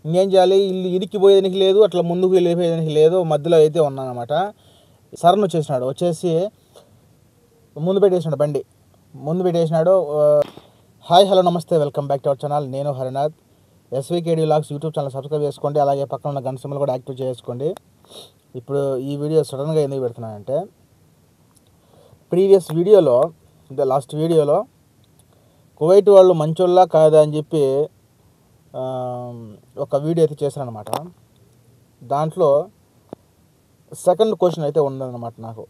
ఇంకేం చేయాలి, ఇల్లు ఇరికిపోయేదానికి లేదు, అట్లా ముందుకు వెళ్ళిపోయేదానికి లేదు, మధ్యలో అయితే ఉన్నానమాట. సరన్ వచ్చేసినాడు, వచ్చేసి ముందు పెట్టేసినాడు. హాయ్ హలో నమస్తే, welcome back to our channel. నేను Harinath. SVKD vlogs YouTube channel subscribe చేసుకోండి, అలాగే పక్కన ఉన్న గంట సింబల్ కూడా యాక్టివ్ చేసుకోండి. ఇప్పుడు ఈ వీడియో సడన్గా ఎందుకు పెడుతున్నానంటే, ప్రీవియస్ వీడియోలో లాస్ట్ వీడియోలో కువైట్ వాళ్ళు మంచోళ్ళ కాదా అని చెప్పి ఒక వీడియో అయితే చేశాను అనమాట. దాంట్లో సెకండ్ క్వశ్చన్ అయితే ఉందన్నమాట. నాకు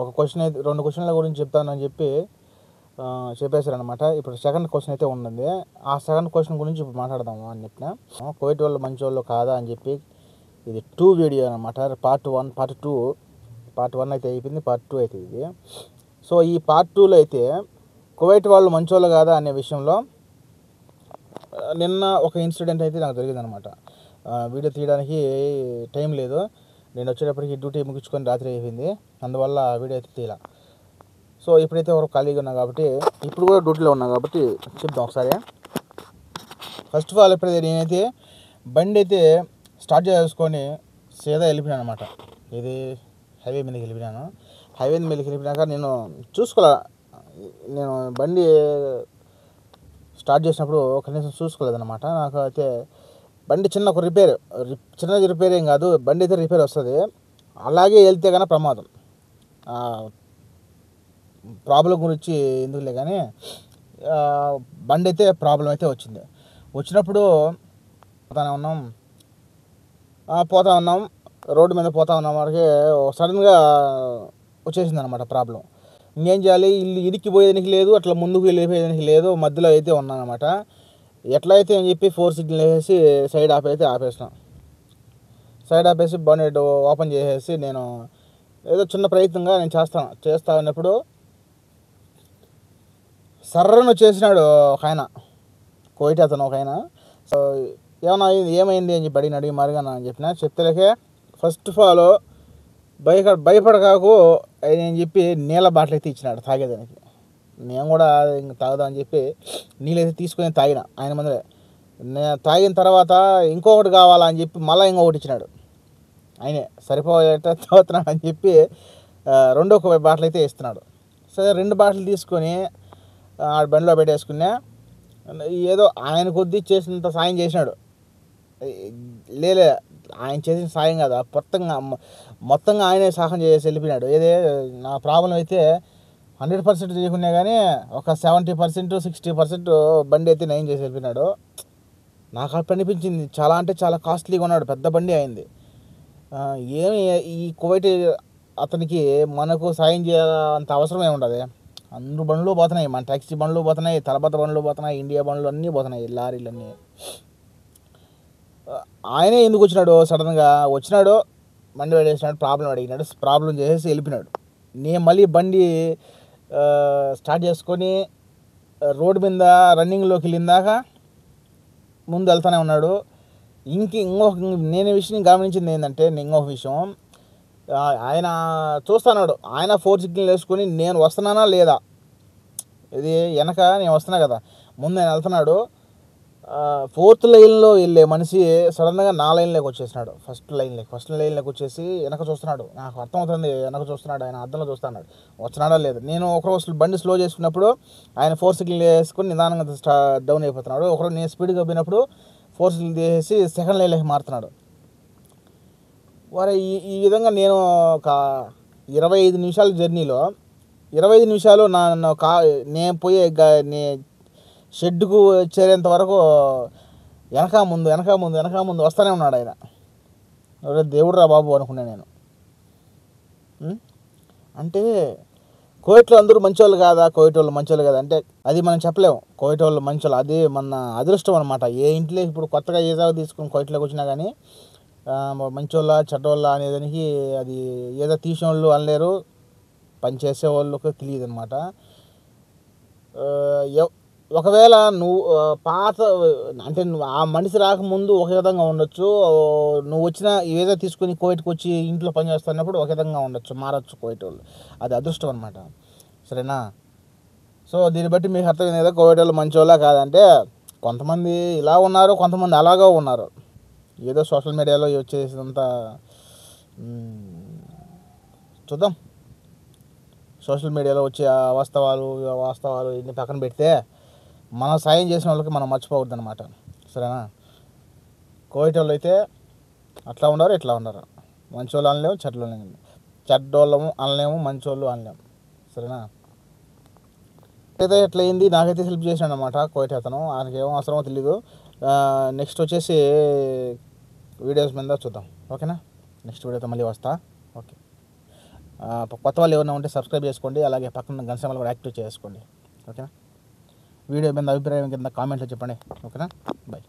ఒక క్వశ్చన్ అయితే 2 క్వశ్చన్ల గురించి చెప్తానని చెప్పి చెప్పేశారనమాట. ఇప్పుడు సెకండ్ క్వశ్చన్ అయితే ఉన్నది. ఆ సెకండ్ క్వశ్చన్ గురించి ఇప్పుడు మాట్లాడదాము అని చెప్పిన. కువైట్ వాళ్ళు మంచోళ్ళు కాదా అని చెప్పి ఇది 2 వీడియో అనమాట. Part 1 part 2. పార్ట్ 1 అయితే అయిపోయింది, పార్ట్ 2 అయితే ఇది. సో ఈ పార్ట్ 2లో అయితే కువైట్ వాళ్ళు మంచోళ్ళు కాదా అనే విషయంలో నిన్న ఒక ఇన్సిడెంట్ అయితే నాకు జరిగిందనమాట. వీడియో తీయడానికి టైం లేదు, నేను వచ్చేటప్పటికి డ్యూటీ ముగించుకొని రాత్రి అయిపోయింది, అందువల్ల వీడియో అయితే తీయాల. సో ఇప్పుడైతే ఒక ఖాళీగా ఉన్నా కాబట్టి, ఇప్పుడు కూడా డ్యూటీలో ఉన్నా కాబట్టి చెప్దాం ఒకసారి. ఫస్ట్ ఆఫ్ ఆల్ ఎప్పుడైతే నేనైతే బండి అయితే స్టార్ట్ చేసుకొని సీదా వెళ్ళిపోయాను అనమాట. ఇది హైవే మీదకి వెళ్ళిపోయాను. హైవే మీదకి వెళ్ళిపోయాక నేను చూసుకోలే, నేను బండి స్టార్ట్ చేసినప్పుడు కనీసం చూసుకోలేదన్నమాట. నాకు అయితే బండి చిన్నది రిపేర్ ఏం కాదు, బండి అయితే రిపేర్ వస్తుంది. అలాగే వెళ్తే కన్నా ప్రమాదం. ప్రాబ్లం గురించి ఎందుకులే కానీ బండి అయితే ప్రాబ్లం అయితే వచ్చింది. వచ్చినప్పుడు పోతా ఉన్నాం రోడ్డు మీద పోతా ఉన్నాం, వరకు సడన్గా వచ్చేసింది అనమాట ప్రాబ్లం. ఇంకేం చేయాలి, ఇల్లు ఇరికిపోయేదానికి లేదు, అట్లా ముందుకు వెళ్ళిపోయేదానికి లేదు, మధ్యలో అయితే ఉన్నానమాట. ఎట్లా అయితే అని చెప్పి 4 సిగ్నల్ వేసేసి సైడ్ ఆపేసినాం. సైడ్ ఆపేసి బానెట్ ఓపెన్ చేసేసి నేను ఏదో చిన్న ప్రయత్నంగా నేను చేస్తా ఉన్నప్పుడు సర్రను చేసినాడు ఒక ఆయన, కువైట్ అతను ఒక ఆయన. సో ఏమైంది అని చెప్పి అడిగి మరిగానా అని చెప్తలేకే ఫస్ట్ ఆఫ్ ఆల్ భయపడకాకు అని చెప్పి నీళ్ళ బాటిల్ అయితే ఇచ్చినాడు తాగేదానికి. నేను కూడా ఇంక తాగుదామని చెప్పి నీళ్ళైతే తీసుకొని తాగిన ఆయన ముందరే. నేను తాగిన తర్వాత ఇంకొకటి కావాలని చెప్పి మళ్ళీ ఇంకొకటి ఇచ్చినాడు. ఆయనే సరిపోయేట తాగుతున్నాడు అని చెప్పి రెండో బాటిల్ అయితే ఇస్తున్నాడు. సరే 2 బాటిల్ తీసుకొని ఆ బండిలో పెట్టేసుకున్నా. ఏదో ఆయన కొద్దీ చేసినంత సాయం చేసినాడు. లేలే ఆయన చేసిన సాయం కదా, మొత్తంగా ఆయనే సహాయం చేసి వెళ్ళిపోయినాడు. నా ప్రాబ్లం అయితే 100% చేయకున్నా కానీ ఒక 70% 60% బండి అయితే నయం చేసి వెళ్ళిపోయినాడు. నాకు అప్పుడు అనిపించింది, చాలా అంటే చాలా కాస్ట్లీగా ఉన్నాడు, పెద్ద బండి అయింది. ఈ కువైట్ అతనికి మనకు సాయం చేయాలంత అవసరం ఏమి ఉండదు. అందరూ బండ్లు పోతున్నాయి, మన టాక్సీ బండ్లు పోతున్నాయి, తలబత్త బండ్లు పోతున్నాయి, ఇండియా బండ్లు అన్నీ పోతున్నాయి, లారీలన్నీ. ఆయనే ఎందుకు వచ్చినాడు, సడన్గా వచ్చినాడు, బండి పెట్టేసినాడు, ప్రాబ్లం చేసేసి వెళ్ళిపోయినాడు. నేను మళ్ళీ బండి స్టార్ట్ చేసుకొని రోడ్డు మీద రన్నింగ్లోకి వెళ్ళిందాక ముందు వెళ్తూనే ఉన్నాడు. నేను విషయం గమనించింది ఏంటంటే, ఇంకొక విషయం, ఆయన చూస్తున్నాడు, ఆయన 4 సిగ్నల్ వేసుకొని నేను వస్తున్నానా లేదా, ఇది వెనక నేను వస్తున్నా కదా, ముందు ఆయన వెళ్తున్నాడు. 4th లైన్లో వెళ్ళే మనిషి సడన్గా నా లైన్లోకి వచ్చేసినాడు. ఫస్ట్ లైన్లోకి వచ్చేసి వెనక చూస్తున్నాడు. నాకు అర్థమవుతుంది వెనక చూస్తున్నాడు, ఆయన అద్దంలో చూస్తున్నాడు, వచ్చినాడా లేదు. నేను ఒకరోజు బండి స్లో చేసుకున్నప్పుడు ఆయన 4 సిగ్నల్ వేసుకొని నిదానంగా డౌన్ అయిపోతున్నాడు. ఒకరోజు నేను స్పీడ్గా పోయినప్పుడు 4 సిగ్నల్ వేసి సెకండ్ లైన్లోకి మారుతున్నాడు. వారు ఈ విధంగా నేను ఒక 25 నిమిషాల జర్నీలో 25 నిమిషాలు నేను పోయే షెడ్కు చేరేంత వరకు వెనక ముందు వస్తూనే ఉన్నాడు ఆయన. దేవుడురా బాబు అనుకున్నా నేను. అంటే కువైట్లో అందరూ మంచోళ్ళు కాదా అంటే అది మనం చెప్పలేము. కువైట్ వాళ్ళు మంచోళ్ళు, అది మన అదృష్టం అనమాట. ఏ ఇంట్లో ఇప్పుడు కొత్తగా ఏ జాగా తీసుకుని కువైట్లోకి వచ్చినా కానీ మంచోళ్ళ చెడ్డోళ్ళ అనేదానికి అది ఏదో తీసేవాళ్ళు అనలేరు, పని చేసేవాళ్ళకి తెలియదు అనమాట. ఒకవేళ నువ్వు అంటే ఆ మనిషి రాకముందు ఒక విధంగా ఉండొచ్చు, నువ్వు వచ్చిన ఏదో తీసుకొని కువైట్కి వచ్చి ఇంట్లో పని చేస్తున్నప్పుడు ఒక విధంగా మారచ్చు కువైట్ వాళ్ళు. అది అదృష్టం అనమాట. సరేనా? సో దీన్ని బట్టి మీకు అర్థమైంది కదా, కువైట్ వాళ్ళు మంచోళ్ళ కాదంటే కొంతమంది ఇలా ఉన్నారు, కొంతమంది అలాగా ఉన్నారు. ఏదో సోషల్ మీడియాలో వచ్చేసినంత చూద్దాం. సోషల్ మీడియాలో వచ్చే వాస్తవాలు ఇన్ని పక్కన పెడితే మనం సాయం చేసిన వాళ్ళకి మనం మర్చిపోవద్దు అనమాట. సరేనా? కోవిడ్ వాళ్ళు అయితే అట్లా ఉన్నారు, ఇట్లా ఉన్నారు. మంచోళ్ళు అనలేము, చెడ్డోళ్ళము అనలేము, మంచోళ్ళు అనలేము. సరేనా? అయితే ఎట్లా అయింది, నాకైతే హెల్ప్ చేశాడు అనమాట కోవిడ్ అతను. ఆయనకి ఏమో అవసరమో తెలీదు. నెక్స్ట్ వచ్చేసి వీడియోస్ మీద చూద్దాం. ఓకేనా? నెక్స్ట్ వీడియోతో మళ్ళీ వస్తా. ఓకే. కొత్త వాళ్ళు ఏమైనా ఉంటే సబ్స్క్రైబ్ చేసుకోండి, అలాగే పక్కన గంట సింబల్ కూడా యాక్టివ్ చేసుకోండి. ఓకేనా? వీడియో మీద అభిప్రాయం కింద కామెంట్లో చెప్పండి. ఓకేనా? బాయ్.